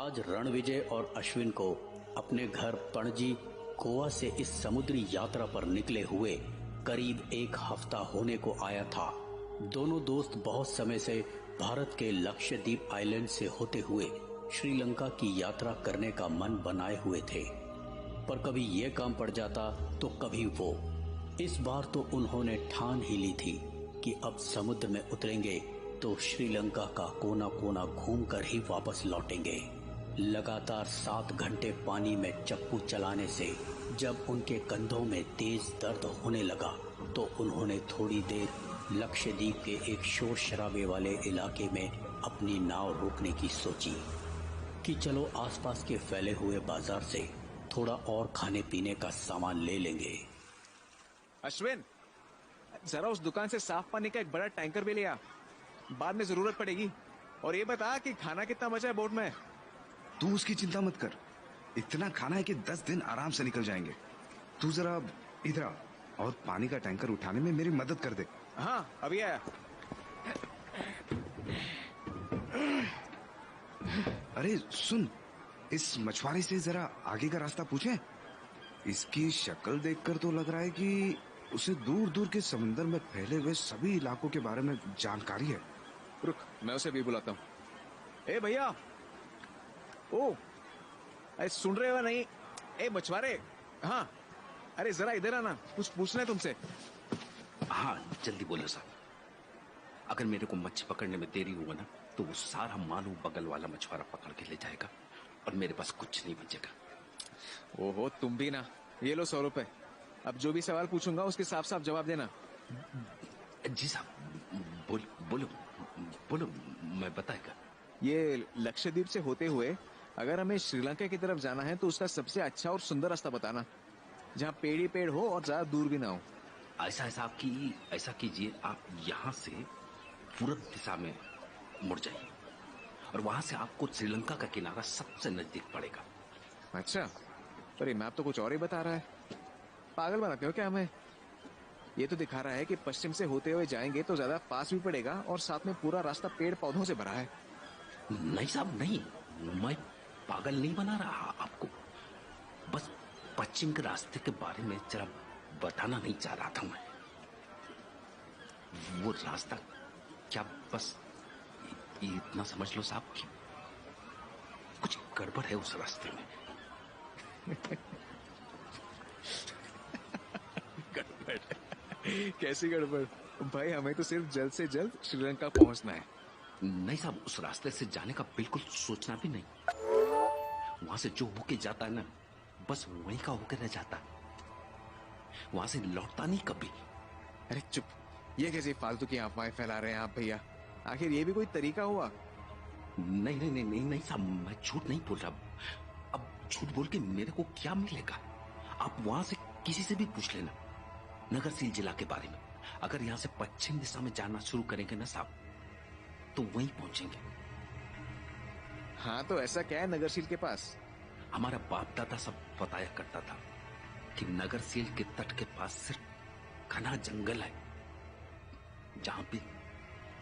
आज रणविजय और अश्विन को अपने घर पणजी गोवा से इस समुद्री यात्रा पर निकले हुए करीब एक हफ्ता होने को आया था। दोनों दोस्त बहुत समय से भारत के लक्षद्वीप आइलैंड से होते हुए श्रीलंका की यात्रा करने का मन बनाए हुए थे, पर कभी ये काम पड़ जाता तो कभी वो। इस बार तो उन्होंने ठान ही ली थी कि अब समुद्र में उतरेंगे तो श्रीलंका का कोना कोना घूमकर ही वापस लौटेंगे। लगातार 7 घंटे पानी में चप्पू चलाने से जब उनके कंधों में तेज दर्द होने लगा तो उन्होंने थोड़ी देर लक्षद्वीप के एक शोर शराबे वाले इलाके में अपनी नाव रोकने की सोची कि चलो आसपास के फैले हुए बाजार से थोड़ा और खाने पीने का सामान ले लेंगे। अश्विन, जरा उस दुकान से साफ पानी का एक बड़ा टैंकर भी लिया, बाद में जरूरत पड़ेगी। और ये बता कि खाना कितना बचा है बोट में? तू उसकी चिंता मत कर, इतना खाना है कि 10 दिन आराम से निकल जाएंगे। तू जरा इधर आ और पानी का टैंकर उठाने में मेरी मदद कर दे। हाँ, अभी आया। अरे सुन, इस मछुआरे से जरा आगे का रास्ता पूछें। इसकी शक्ल देखकर तो लग रहा है कि उसे दूर दूर के समुद्र में फैले हुए सभी इलाकों के बारे में जानकारी है। रुक, मैं उसे भी बुलाता हूँ। ए भैया, ओ, अरे सुन रहे हो नहीं? ए मछुआरे, हाँ, अरे जरा इधर आना, कुछ पूछना है तुमसे। हाँ, जल्दी बोलो साहब। अगर मेरे को मच्छी पकड़ने में देरी हुआ ना तो वो सारा मालू बगल वाला मछुआरा पकड़ के ले जाएगा और मेरे पास कुछ नहीं बचेगा। ओहो, तुम भी ना। ये लो 100 रुपए। अब जो भी सवाल पूछूंगा उसके साफ साफ जवाब देना। जी साहब, बोलो बोलो, मैं बताएगा। ये लक्षद्वीप से होते हुए अगर हमें श्रीलंका की तरफ जाना है तो उसका सबसे अच्छा और सुंदर रास्ता बताना, जहाँ पेड़ ही पेड़ हो और ज्यादा दूर भी ना हो। ऐसा कीजिए, आप यहाँ से पूरब दिशा में मुड़ जाइए और वहां से आपको श्रीलंका का किनारा सबसे नजदीक पड़ेगा। अच्छा, पर ये मैप तो कुछ और ही बता रहा है। पागल बनाते हो क्या हमें? ये तो दिखा रहा है कि पश्चिम से होते हुए जाएंगे तो ज्यादा पास भी पड़ेगा और साथ में पूरा रास्ता पेड़ पौधों से भरा है। नहीं साहब, नहीं, मैं पागल नहीं बना रहा आपको, बस पश्चिम के रास्ते के बारे में जरा बताना नहीं चाह रहा था मैं। वो रास्ता क्या, बस इतना समझ लो साहब कि कुछ गड़बड़ है उस रास्ते में। गड़बड़? कैसी गड़बड़? भाई, हमें तो सिर्फ जल्द से जल्द श्रीलंका पहुंचना है। नहीं साहब, उस रास्ते से जाने का बिल्कुल सोचना भी नहीं। वहां से जो होके जाता है ना, बस वहीं का होकर रह जाता है, वहां से लौटता नहीं कभी। अरे चुप, ये कैसी फालतू की अफवाहें फैला रहे हैं आप भैया? आखिर ये भी कोई तरीका हुआ? नहीं नहीं नहीं नहीं नहीं साहब, मैं झूठ नहीं बोल रहा। अब झूठ बोल के मेरे को क्या मिलेगा? आप वहां से किसी से भी पूछ लेना नगरसील जिला के बारे में। अगर यहाँ से पश्चिम दिशा में जाना शुरू करेंगे ना साहब तो वहीं पहुंचेंगे। हाँ, तो ऐसा क्या है नगरसील के पास? हमारा बाप दादा सब बताया करता था कि नगरसील के तट के पास सिर्फ घना जंगल है, जहां पे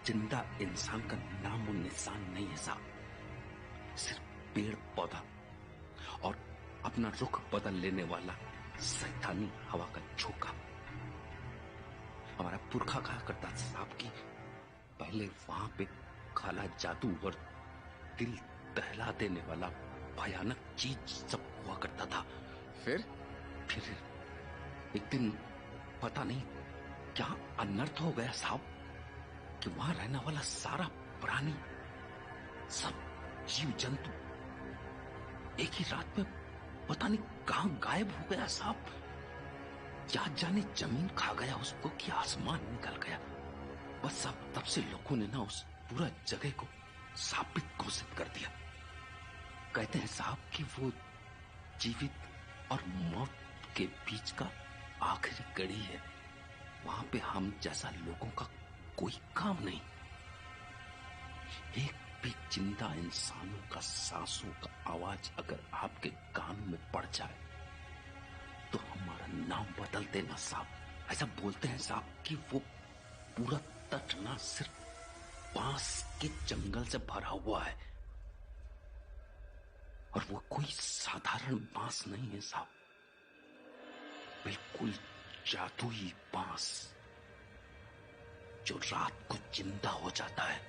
जिंदा इंसान का नाम और निशान नहीं है साहब, सिर्फ पेड़ पौधा और अपना रुख बदल लेने वाला शैतानी हवा का झोंका। हमारा पुरखा कहा करता था साहब कि पहले वहां पे काला जादू और दिल दहला देने वाला भयानक चीज सब हुआ करता था। फिर एक दिन पता नहीं क्या अनर्थ हो गया साहब कि वहां रहने वाला सारा प्राणी, सब जीव जंतु एक ही रात में पता नहीं कहां गायब हो गया साहब। या जाने जमीन खा गया उसको कि आसमान निकल गया। बस साहब, तब से लोगों ने ना उस पूरा जगह को साबित घोषित कर दिया। कहते हैं साहब कि वो जीवित और मौत के बीच का आखिरी कड़ी है। वहां पे हम जैसा लोगों का कोई काम नहीं। एक भी जिंदा इंसानों का सांसों का आवाज अगर आपके कान में पड़ जाए तो हमारा नाम बदल देना साहब। ऐसा बोलते हैं साहब कि वो पूरा तट ना सिर्फ बांस के जंगल से भरा हुआ है, और वो कोई साधारण बांस नहीं है साहब, बिल्कुल जादुई बांस जो रात को जिंदा हो जाता है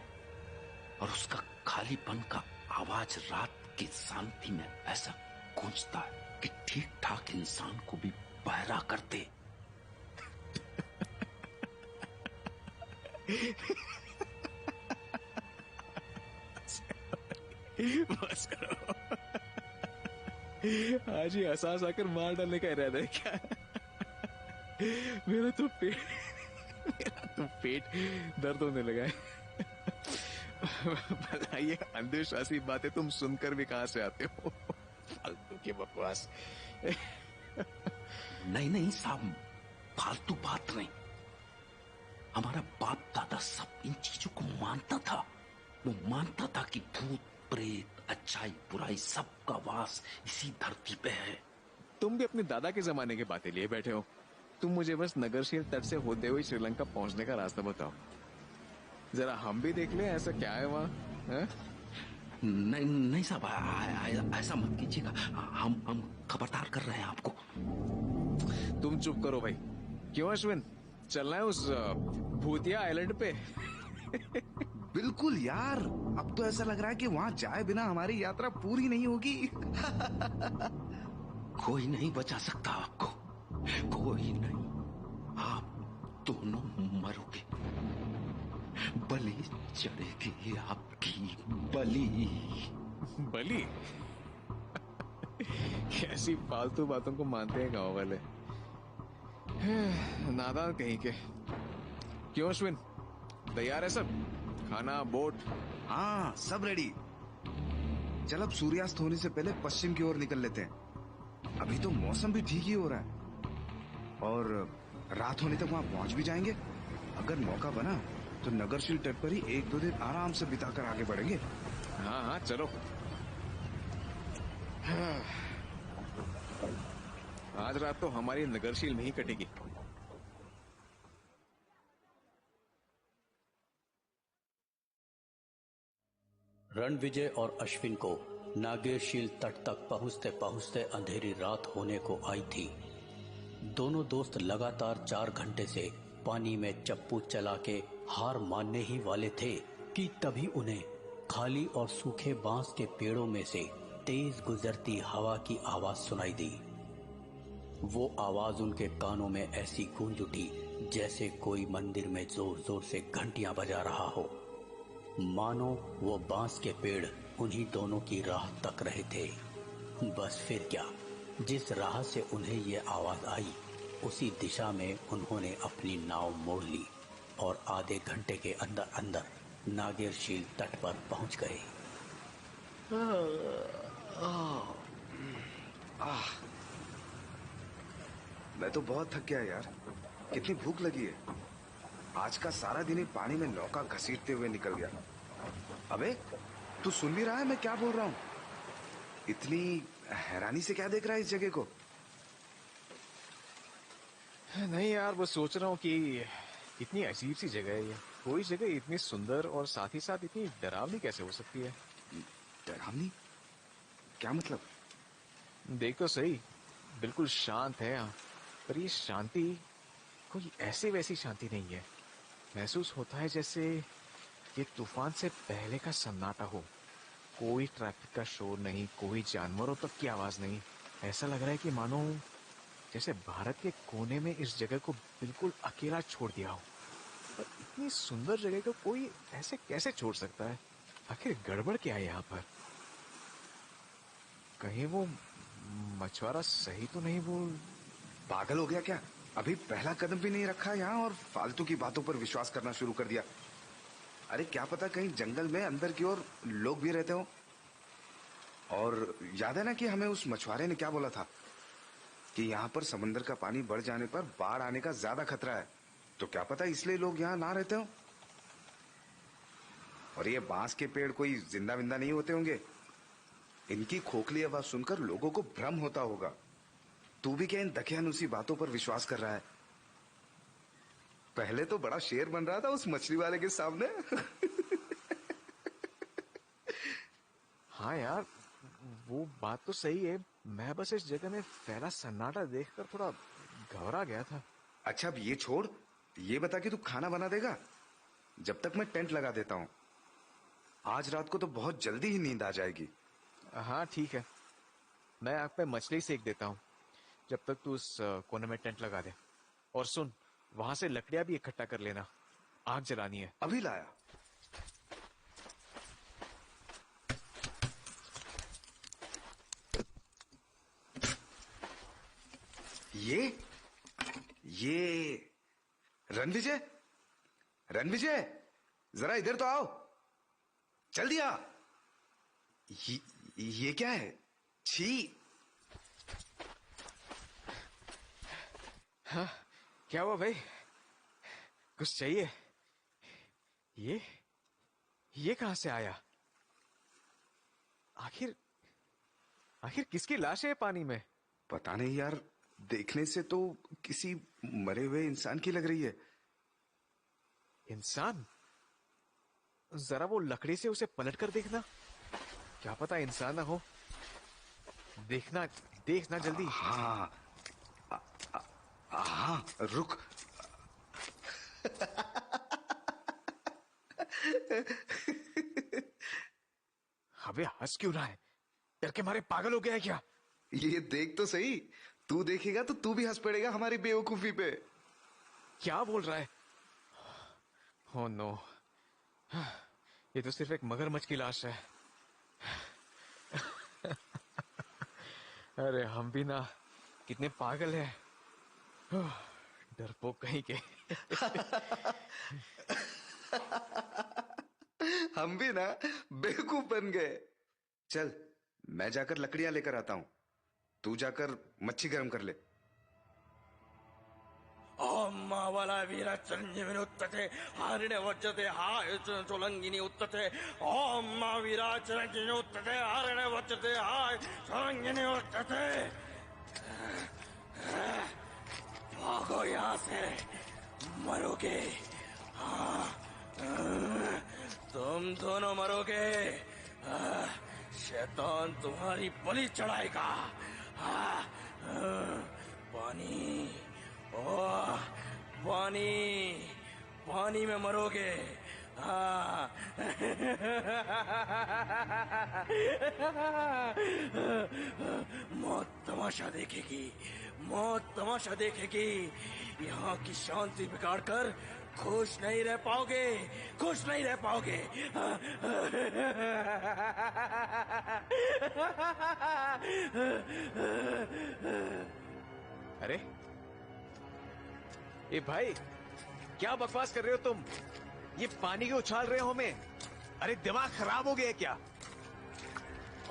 और उसका खालीपन का आवाज रात की शांति में ऐसा गूंजता है कि ठीक ठाक इंसान को भी बहरा कर दे। बस करो, आज ही एहसास आकर मार डालने का इरादा है क्या? मेरा तो पेट दर्द होने लगा है। भला ये अंधविश्वासी बातें तुम सुनकर भी कहां से आते हो? फालतू की बकवास। नहीं नहीं साहब, फालतू बात नहीं। हमारा बाप दादा सब इन चीजों को मानता था। वो मानता था कि भूत प्रेत, अच्छाई बुराई, सबका वास इसी धरती पे है। तुम भी अपने दादा के जमाने की बातें लिए बैठे हो। तुम मुझे बस नगरशील तट से होते हुए श्रीलंका पहुंचने का रास्ता बताओ, जरा हम भी देख ले ऐसा क्या है वहाँ। नहीं नहीं साहब, ऐसा मत कीजिएगा। हम खबरदार कर रहे हैं आपको। तुम चुप करो भाई। क्यों अश्विन, चलना है उस भूतिया आइलैंड पे? बिल्कुल यार, अब तो ऐसा लग रहा है कि वहां जाए बिना हमारी यात्रा पूरी नहीं होगी। कोई नहीं बचा सकता आपको, कोई नहीं। आप दोनों मरोगे, बलि चढ़ेगी आपकी, बलि। बलि? कैसी फालतू बातों को मानते हैं गांव वाले, नादान कहीं के। क्यों अश्विन, तैयार है सब? खाना, बोट? हाँ, सब रेडी। चल अब सूर्यास्त होने से पहले पश्चिम की ओर निकल लेते हैं। अभी तो मौसम भी ठीक ही हो रहा है और रात होने तक वहां पहुंच भी जाएंगे। अगर मौका बना तो नगरशील तट पर ही 1-2 दिन आराम से बिताकर आगे बढ़ेंगे। हाँ हाँ चलो। आज रात तो हमारी नगरशील में ही कटेगी। रणविजय और अश्विन को नागेरशील तट तक पहुंचते पहुंचते अंधेरी रात होने को आई थी। दोनों दोस्त लगातार 4 घंटे से पानी में चप्पू चला के हार मानने ही वाले थे कि तभी उन्हें खाली और सूखे बांस के पेड़ों में से तेज गुजरती हवा की आवाज सुनाई दी। वो आवाज उनके कानों में ऐसी गूंज उठी जैसे कोई मंदिर में जोर जोर से घंटियां बजा रहा हो। मानो वो बांस के पेड़ उन्हीं दोनों की राह तक रहे थे। बस फिर क्या, जिस राह से उन्हें ये आवाज आई उसी दिशा में उन्होंने अपनी नाव मोड़ ली और आधे घंटे के अंदर अंदर नागेरशील तट पर पहुंच गए। मैं तो बहुत थक गया यार, कितनी भूख लगी है। आज का सारा दिन ही पानी में नौका घसीटते हुए निकल गया। अबे तू सुन भी रहा है मैं क्या बोल रहा हूँ? इतनी हैरानी से क्या देख रहा है इस जगह को? नहीं यार, बस सोच रहा हूँ कि इतनी अजीब सी जगह है ये। कोई जगह इतनी सुंदर और साथ ही साथ इतनी डरावनी कैसे हो सकती है? डरावनी? क्या मतलब? देख तो सही, बिल्कुल शांत है यहाँ, पर ये शांति कोई ऐसी वैसी शांति नहीं है। महसूस होता है जैसे ये तूफान से पहले का सन्नाटा हो। कोई ट्रैफिक का शोर नहीं, कोई जानवरों तक की आवाज नहीं। ऐसा लग रहा है कि मानो जैसे भारत के कोने में इस जगह को बिल्कुल अकेला छोड़ दिया हो। पर इतनी सुंदर जगह को कोई ऐसे कैसे छोड़ सकता है? आखिर गड़बड़ क्या है यहाँ पर? कहीं वो मछुआरा सही तो नहीं बोल? पागल हो गया क्या? अभी पहला कदम भी नहीं रखा यहाँ और फालतू की बातों पर विश्वास करना शुरू कर दिया। अरे क्या पता कहीं जंगल में अंदर की ओर लोग भी रहते हो। और याद है ना कि हमें उस मछुआरे ने क्या बोला था कि यहाँ पर समंदर का पानी बढ़ जाने पर बाढ़ आने का ज्यादा खतरा है। तो क्या पता इसलिए लोग यहाँ ना रहते हो। और ये बांस के पेड़ कोई जिंदा विंदा नहीं होते होंगे। इनकी खोखली आवाज सुनकर लोगों को भ्रम होता होगा। तू भी क्या इन दकियानुसी बातों पर विश्वास कर रहा है? पहले तो बड़ा शेर बन रहा था उस मछली वाले के सामने। हाँ यार, वो बात तो सही है, मैं बस इस जगह में फैला सन्नाटा देखकर थोड़ा घबरा गया था। अच्छा अब ये छोड़, ये बता कि तू खाना बना देगा जब तक मैं टेंट लगा देता हूँ। आज रात को तो बहुत जल्दी ही नींद आ जाएगी। हाँ ठीक है, मैं आग पे मछली सेक देता हूँ जब तक तू उस कोने में टेंट लगा दे। और सुन, वहां से लकड़ियां भी इकट्ठा कर लेना, आग जलानी है। अभी लाया। ये रणविजय, रणविजय जरा इधर तो आओ, जल्दी आ। ये क्या है? छी। हाँ, क्या हुआ भाई, कुछ चाहिए? ये कहां से आया? आखिर आखिर किसकी लाश है पानी में? पता नहीं यार, देखने से तो किसी मरे हुए इंसान की लग रही है। इंसान? जरा वो लकड़ी से उसे पलट कर देखना, क्या पता इंसान ना हो। देखना देखना जल्दी। हाँ हाँ, रुक। अबे हंस क्यों रहा है? डर के मारे पागल हो गया है क्या? ये देख तो सही, तू देखेगा तो तू भी हंस पड़ेगा हमारी बेवकूफी पे। क्या बोल रहा है? ओह नो, ये तो सिर्फ एक मगरमच्छ की लाश है। अरे हम भी ना कितने पागल हैं, डरपोक कहीं के। हम भी ना बेवकूफ बन गए। चल मैं जाकर लकड़ियां लेकर आता हूं, तू जाकर मच्छी गर्म कर ले। ಮಾವಲ ವೀರ ಚರಂಜೀವಿನಿ ಉತ್ತತೆ ಹಾರಿಣೆ ವಜ್ಜತೆ ಹಾಯ ಚೊಲಂಗಿನಿ ಉತ್ತತೆ ಓಂ ಮಾ ವೀರ ಚರಂಜೀವಿನಿ ಉತ್ತತೆ ಹಾರಿಣೆ ವಜ್ಜತೆ ಹಾಯ ಚೊಲಂಗಿನಿ ಉತ್ತತೆ। भागो यहाँ से, मरोगे। हाँ, तुम दोनों मरोगे। शैतान तुम्हारी बलि चढ़ाएगा। पानी, ओह पानी, पानी में मरोगे। मौत तमाशा देखेगी, मौत तमाशा देखेगी। यहाँ की शांति बिगाड़ कर खुश नहीं रह पाओगे, खुश नहीं रह पाओगे। अरे ए भाई, क्या बकवास कर रहे हो तुम? ये पानी क्यों उछाल रहे हो हमें? अरे दिमाग खराब हो गया क्या?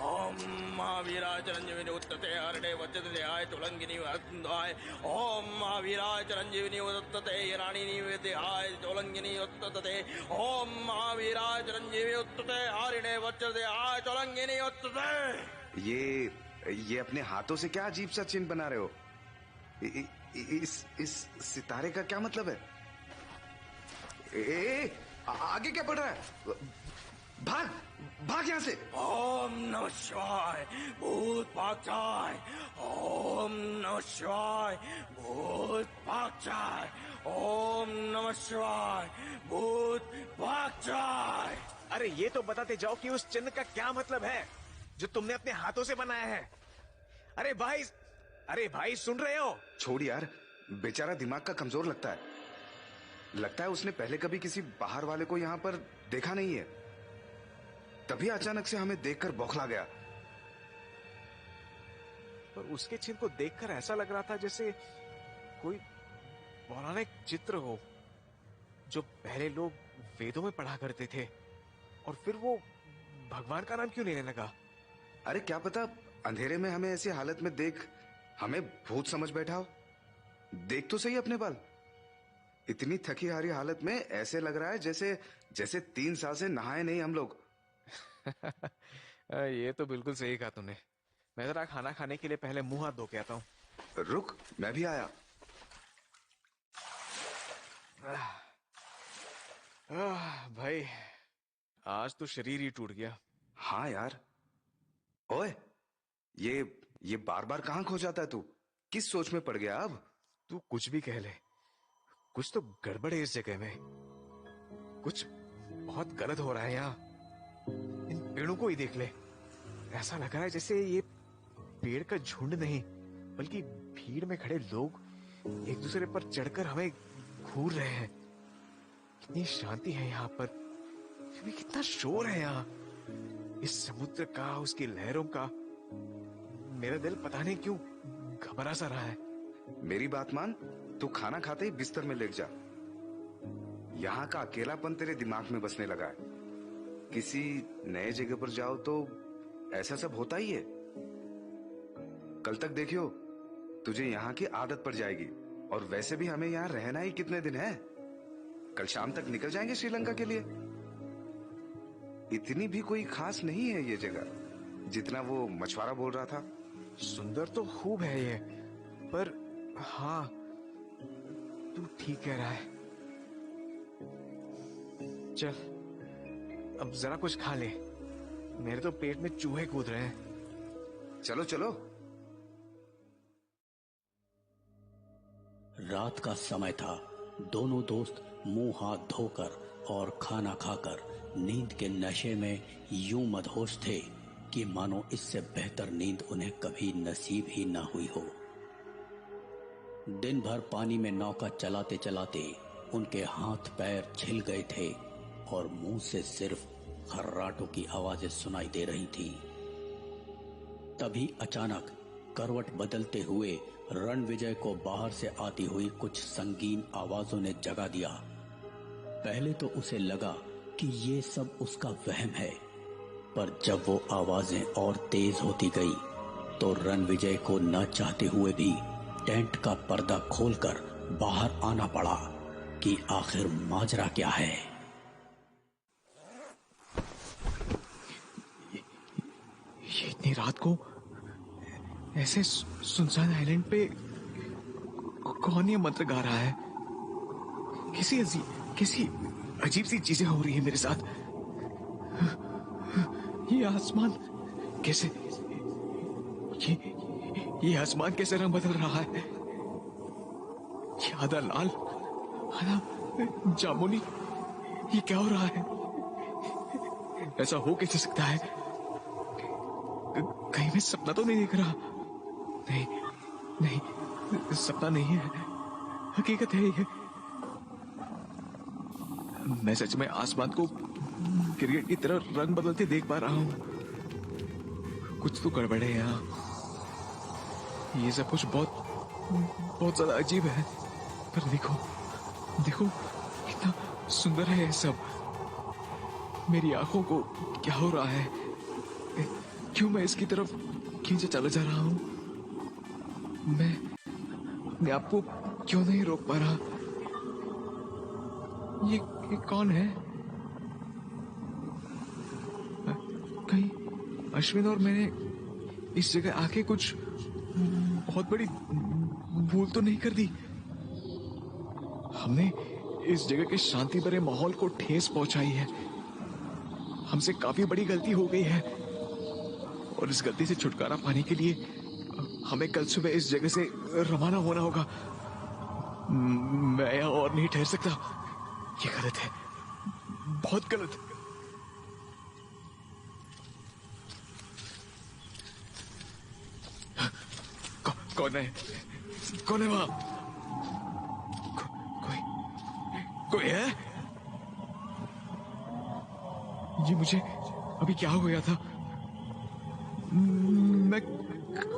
ओम महावीराय चिरंजीविनी उत्तते हरणे वज्रते आय चोलंगिनी वरदाय। ओम महावीराय चिरंजीविनी उत्तते हिराणिनी विद्याय चोलंगिनी उत्तते। ओम महावीराय चिरंजीविनी उत्तते हरणे वज्रते आय चोलंगिनी उत्तते। ये अपने हाथों से क्या अजीब सा चिन्ह बना रहे हो? इस सितारे का क्या मतलब है? आगे क्या पड़ रहा है? भाग भाग यहाँ से। ओम नमः शिवाय, भूत भाग जाए। ओम नमः शिवाय, भूत भाग जाए। ओम नमः शिवाय, भूत भाग जाए। अरे ये तो बताते जाओ कि उस चिन्ह का क्या मतलब है जो तुमने अपने हाथों से बनाया है। अरे भाई सुन रहे हो? छोड़ यार, बेचारा दिमाग का कमजोर लगता है उसने पहले कभी किसी बाहर वाले को यहाँ पर देखा नहीं है, तभी अचानक से हमें देखकर बौखला गया। पर उसके चिन्ह को देखकर ऐसा लग रहा था जैसे कोई पौराणिक चित्र हो जो पहले लोग वेदों में पढ़ा करते थे, और फिर वो भगवान का नाम क्यों लेने लगा? अरे क्या पता अंधेरे में हमें ऐसी हालत में देख हमें भूत समझ बैठा हो। देख तो सही अपने बाल, इतनी थकी हारी हालत में ऐसे लग रहा है जैसे 3 साल से नहाए नहीं हम लोग। ये तो बिल्कुल सही कहा तूने। मैं जरा खाना खाने के लिए पहले मुंह हाथ धो के आता हूँ। रुक, मैं भी आया। भाई आज तो शरीर ही टूट गया। हाँ यार। ओए ये बार बार कहाँ खो जाता है तू? किस सोच में पड़ गया अब? तू कुछ भी कह ले, कुछ तो गड़बड़ है इस जगह में। कुछ बहुत गलत हो रहा है यहाँ। इन पेड़ों को ही देख ले, ऐसा लग रहा है जैसे ये पेड़ का झुंड नहीं बल्कि भीड़ में खड़े लोग एक दूसरे पर चढ़कर हमें घूर रहे हैं। कितनी शांति है यहाँ पर, फिर भी कितना शोर है यहाँ। इस समुद्र का, उसकी लहरों का। मेरा दिल पता नहीं क्यों घबरा सा रहा है। मेरी बात मान, तू खाना खाते ही बिस्तर में लेट जा। यहाँ का अकेलापन तेरे दिमाग में बसने लगा है। किसी नए जगह पर जाओ तो ऐसा सब होता ही है। कल तक देखियो, तुझे यहाँ की आदत पड़ जाएगी। और वैसे भी हमें यहाँ रहना ही कितने दिन है? कल शाम तक निकल जाएंगे श्रीलंका के लिए। इतनी भी कोई खास नहीं है ये जगह जितना वो मछुआरा बोल रहा था। सुंदर तो खूब है ये, पर हाँ, तू ठीक कह रहा है। चल अब जरा कुछ खा ले, मेरे तो पेट में चूहे कूद रहे हैं। चलो चलो। रात का समय था। दोनों दोस्त मुंह हाथ धोकर और खाना खाकर नींद के नशे में यूं मदहोश थे कि मानो इससे बेहतर नींद उन्हें कभी नसीब ही ना हुई हो। दिन भर पानी में नौका चलाते चलाते उनके हाथ पैर छिल गए थे और मुंह से सिर्फ खर्राटों की आवाजें सुनाई दे रही थी। तभी अचानक करवट बदलते हुए रणविजय को बाहर से आती हुई कुछ संगीन आवाजों ने जगा दिया। पहले तो उसे लगा कि ये सब उसका वहम है, पर जब वो आवाजें और तेज होती गई तो रणविजय को न चाहते हुए भी टेंट का पर्दा खोलकर बाहर आना पड़ा कि आखिर माजरा क्या है। ये इतनी रात को ऐसे सुनसान आइलैंड पे कौन ये मंत्र गा रहा है? किसी अजीब सी चीजें हो रही है मेरे साथ। ये आसमान कैसे, ये आसमान कैसे रंग बदल रहा है? ये आधा लाल, आधा जामुनी, ये क्या हो रहा है? ऐसा हो कैसे सकता है? कहीं मैं सपना तो नहीं देख रहा? नहीं, सपना नहीं है, हकीकत है ये। मैं सच में आसमान को क्रिकेट की तरह रंग बदलते देख पा रहा हूँ। कुछ तो गड़बड़ है यहाँ। ये सब कुछ बहुत ज्यादा अजीब है। पर देखो कितना सुंदर है ये सब। मेरी आंखों को क्या हो रहा है? क्यों मैं इसकी तरफ खींचे चला जा रहा हूँ? मैं अपने आप को क्यों नहीं रोक पा रहा? ये कौन है? कहीं अश्विन और मैंने इस जगह आके कुछ बहुत बड़ी भूल तो नहीं कर दी? हमने इस जगह के शांति भरे माहौल को ठेस पहुंचाई है। हमसे काफी बड़ी गलती हो गई है और इस गलती से छुटकारा पाने के लिए हमें कल सुबह इस जगह से रवाना होना होगा। मैं यहाँ और नहीं ठहर सकता। ये गलत है, बहुत गलत। कौन है वहां? कोई है? ये मुझे अभी क्या हो गया था? मैं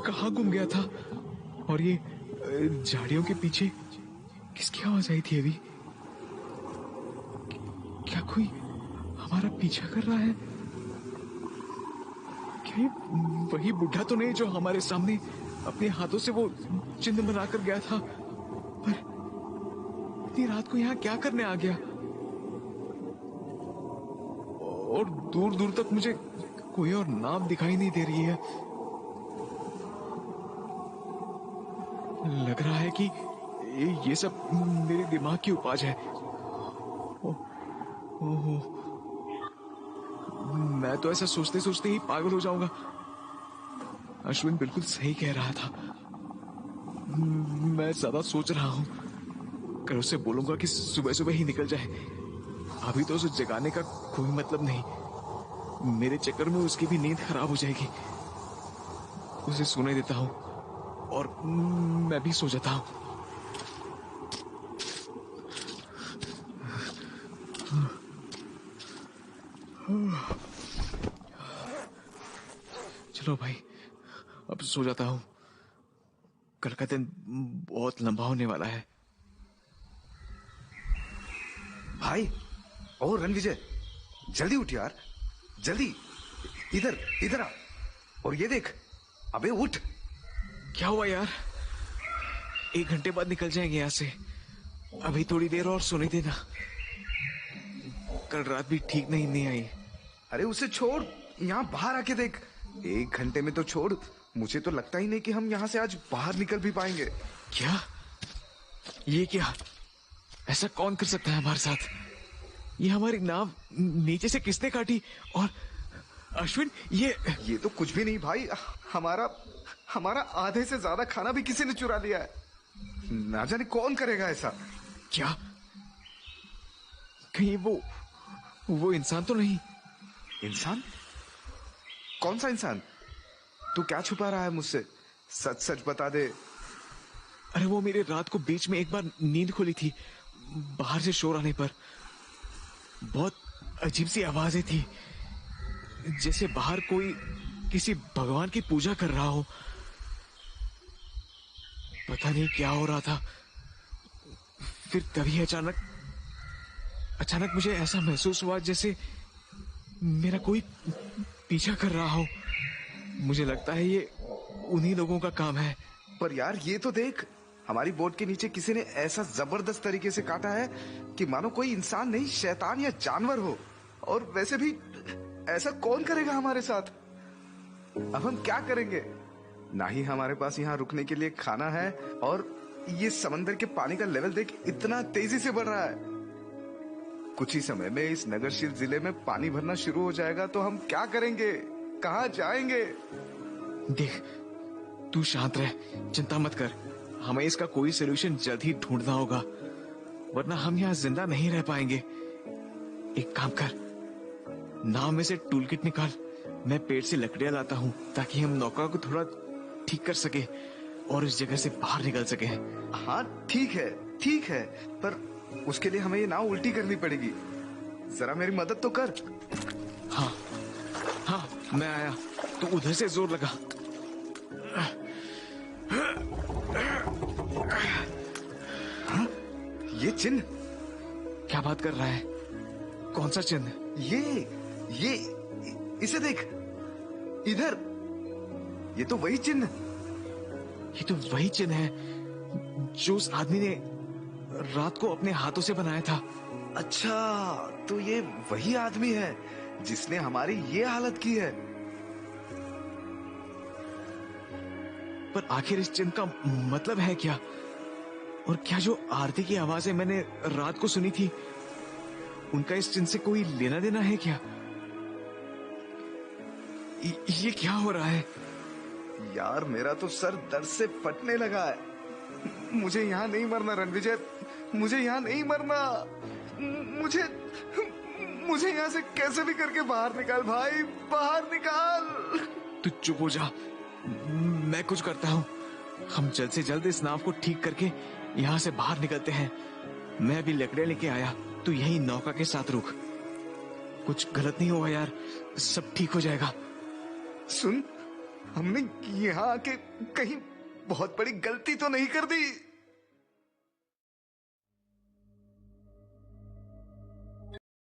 कहाँ गुम गया था? और ये झाड़ियों के पीछे किसकी आवाज आई थी अभी? क्या कोई हमारा पीछा कर रहा है? क्या ये वही बुढ़ा तो नहीं जो हमारे सामने अपने हाथों से वो चिन्ह बनाकर गया था? पर इतनी रात को यहाँ क्या करने आ गया? और दूर दूर तक मुझे कोई और नाव दिखाई नहीं दे रही है। लग रहा है कि ये सब मेरे दिमाग की उपज है। ओहो, मैं तो ऐसा सोचते सोचते ही पागल हो जाऊंगा। अश्विन बिल्कुल सही कह रहा था। मैं ज्यादा सोच रहा हूँ। कल उसे बोलूंगा कि सुबह सुबह ही निकल जाए। अभी तो उसे जगाने का कोई मतलब नहीं। मेरे चक्कर में उसकी भी नींद खराब हो जाएगी। उसे सोने देता हूँ और मैं भी सो जाता हूँ। चलो भाई, अब सो जाता हूँ। कल का दिन बहुत लंबा होने वाला है। भाई, और रणविजय, जल्दी उठ यार, जल्दी। इधर इधर आ, और ये देख। अबे उठ। क्या हुआ यार? 1 घंटे बाद निकल जाएंगे यहाँ से। अभी थोड़ी देर और सोने देना। कल रात भी ठीक नहीं आई। अरे उसे छोड़, यहाँ बाहर आके देख। 1 घंटे में तो छोड़, मुझे तो लगता ही नहीं कि हम यहाँ से आज बाहर निकल भी पाएंगे। क्या? ये क्या? ऐसा कौन कर सकता है हमारे साथ? ये हमारी नाव नीचे से किसने काटी? और अश्विन, ये तो कुछ भी नहीं भाई। हमारा आधे से ज्यादा खाना भी किसी ने चुरा लिया है। ना जाने कौन करेगा ऐसा। क्या? कहीं वो इंसान तो नहीं? इंसान? कौन सा इंसान? तू क्या छुपा रहा है मुझसे? सच सच बता दे। अरे वो मेरे रात को बीच में एक बार नींद खुली थी। बाहर से शोर आने पर बहुत अजीब सी आवाजें थी, जैसे बाहर कोई किसी भगवान की पूजा कर रहा हो। पता नहीं क्या हो रहा था। फिर तभी अचानक मुझे ऐसा महसूस हुआ जैसे मेरा कोई पीछा कर रहा हो। मुझे लगता है ये उन्हीं लोगों का काम है। पर यार ये तो देख, हमारी बोट के नीचे किसी ने ऐसा जबरदस्त तरीके से काटा है कि मानो कोई इंसान नहीं, शैतान या जानवर हो। और वैसे भी ऐसा कौन करेगा हमारे साथ? अब हम क्या करेंगे? ना ही हमारे पास यहाँ रुकने के लिए खाना है, और ये समंदर के पानी का लेवल देख, इतना तेजी से बढ़ रहा है। कुछ ही समय में इस नगरशील जिले में पानी भरना शुरू हो जाएगा, तो हम क्या करेंगे? कहाँ जाएंगे? देख, तू शांत रह, चिंता मत कर। हमें इसका कोई सोल्यूशन जल्द ही ढूंढना होगा, वरना हम यहाँ जिंदा नहीं रह पाएंगे। एक काम कर, नाव में से टूल किट निकाल। मैं पेड़ से लकड़ियां लाता हूँ ताकि हम नौका को थोड़ा ठीक कर सके और इस जगह से बाहर निकल सके। हाँ ठीक है, पर उसके लिए हमें ये नाव उल्टी करनी पड़ेगी। जरा मेरी मदद तो कर। हाँ, मैं आया। तू उधर से जोर लगा। हाँ? ये चिन्ह? क्या बात कर रहा है? कौन सा चिन्ह? ये इसे देख, इधर। ये तो वही चिन्ह है जो उस आदमी ने रात को अपने हाथों से बनाया था। अच्छा, तो ये वही आदमी है जिसने हमारी ये हालत की है। पर आखिर इस चिन्ह का मतलब है क्या? और क्या जो आरती की आवाजें मैंने रात को सुनी थी, उनका इस चिन्ह से कोई लेना देना है क्या? ये क्या हो रहा है? यार मेरा तो सर दर्द से फटने लगा है। मुझे यहाँ नहीं मरना रणविजय, मुझे यहाँ नहीं मरना। मुझे यहाँ से कैसे भी करके बाहर निकाल भाई, बाहर निकाल। तू चुप हो जा, मैं कुछ करता हूँ। हम जल्द से जल्द इस नाव को ठीक करके यहाँ से बाहर निकलते हैं। मैं अभी लकड़ियां लेके आया, तू यही नौका के साथ रुक। कुछ गलत नहीं होगा यार, सब ठीक हो जाएगा। सुन, हमने यहाँ आके कहीं बहुत बड़ी गलती तो नहीं कर दी?